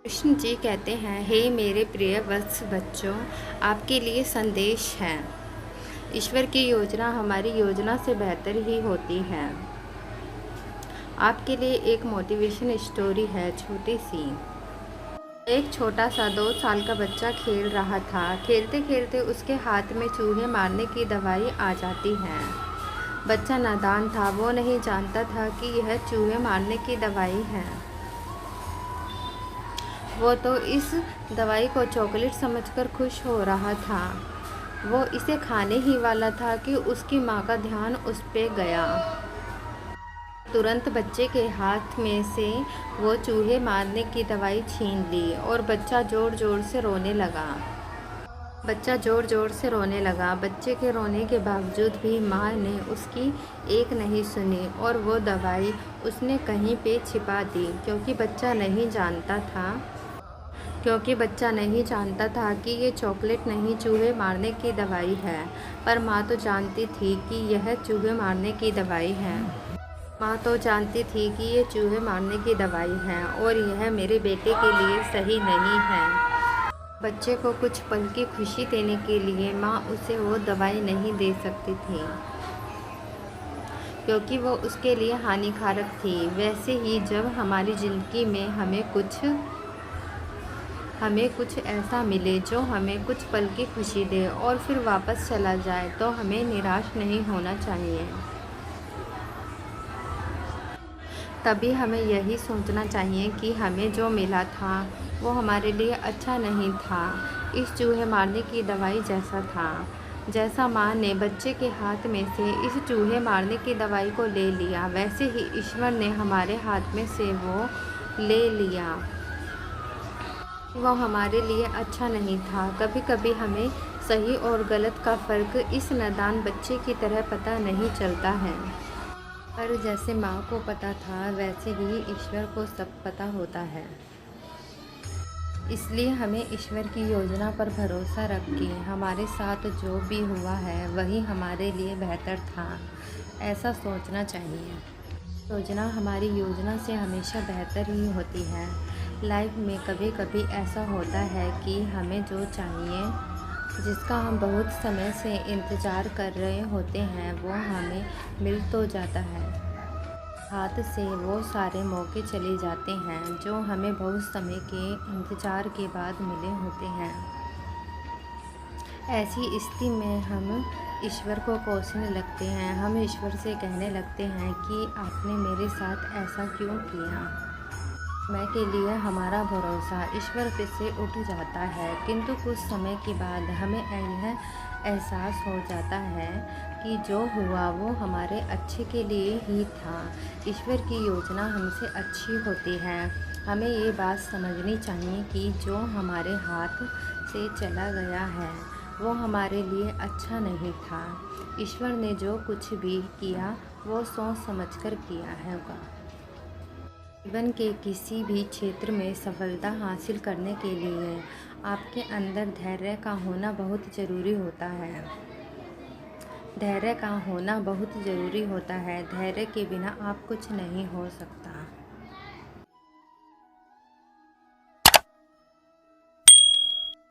कृष्ण जी कहते हैं, हे मेरे प्रिय वत्स बच्चों, आपके लिए संदेश है। ईश्वर की योजना हमारी योजना से बेहतर ही होती है। आपके लिए एक मोटिवेशन स्टोरी है, छोटी सी। एक छोटा सा 2 साल का बच्चा खेल रहा था। खेलते खेलते उसके हाथ में चूहे मारने की दवाई आ जाती है। बच्चा नादान था, वो नहीं जानता था कि यह चूहे मारने की दवाई है। वो तो इस दवाई को चॉकलेट समझकर खुश हो रहा था। वो इसे खाने ही वाला था कि उसकी माँ का ध्यान उस पे गया। तुरंत बच्चे के हाथ में से वो चूहे मारने की दवाई छीन ली और बच्चा ज़ोर ज़ोर से रोने लगा। बच्चे के रोने के बावजूद भी माँ ने उसकी एक नहीं सुनी और वो दवाई उसने कहीं पे छिपा दी, क्योंकि बच्चा नहीं जानता था कि ये चॉकलेट नहीं, चूहे मारने की दवाई है। पर माँ तो जानती थी कि यह चूहे मारने की दवाई है। और यह मेरे बेटे के लिए सही नहीं है। बच्चे को कुछ पल की खुशी देने के लिए माँ उसे वो दवाई नहीं दे सकती थी, क्योंकि वो उसके लिए हानिकारक थी। वैसे ही जब हमारी ज़िंदगी में हमें कुछ ऐसा मिले जो हमें कुछ पल की खुशी दे और फिर वापस चला जाए, तो हमें निराश नहीं होना चाहिए। तभी हमें यही सोचना चाहिए कि हमें जो मिला था वो हमारे लिए अच्छा नहीं था, इस चूहे मारने की दवाई जैसा था। जैसा माँ ने बच्चे के हाथ में से इस चूहे मारने की दवाई को ले लिया, वैसे ही ईश्वर ने हमारे हाथ में से वो ले लिया। वो हमारे लिए अच्छा नहीं था। कभी कभी हमें सही और गलत का फ़र्क इस नादान बच्चे की तरह पता नहीं चलता है। पर जैसे माँ को पता था, वैसे ही ईश्वर को सब पता होता है। इसलिए हमें ईश्वर की योजना पर भरोसा रख के हमारे साथ जो भी हुआ है वही हमारे लिए बेहतर था, ऐसा सोचना चाहिए। योजना हमारी योजना से हमेशा बेहतर ही होती है। लाइफ में कभी कभी ऐसा होता है कि हमें जो चाहिए, जिसका हम बहुत समय से इंतज़ार कर रहे होते हैं, वो हमें मिल तो जाता है। हाथ से वो सारे मौके चले जाते हैं जो हमें बहुत समय के इंतज़ार के बाद मिले होते हैं। ऐसी स्थिति में हम ईश्वर को कोसने लगते हैं। हम ईश्वर से कहने लगते हैं कि आपने मेरे साथ ऐसा क्यों किया। समय के लिए हमारा भरोसा ईश्वर पे से उठ जाता है, किंतु कुछ समय के बाद हमें यह एहसास हो जाता है कि जो हुआ वो हमारे अच्छे के लिए ही था। ईश्वर की योजना हमसे अच्छी होती है। हमें ये बात समझनी चाहिए कि जो हमारे हाथ से चला गया है वो हमारे लिए अच्छा नहीं था। ईश्वर ने जो कुछ भी किया वो सोच समझकर किया है। जीवन के किसी भी क्षेत्र में सफलता हासिल करने के लिए आपके अंदर धैर्य का होना बहुत ज़रूरी होता है। धैर्य के बिना आप कुछ नहीं हो सकता।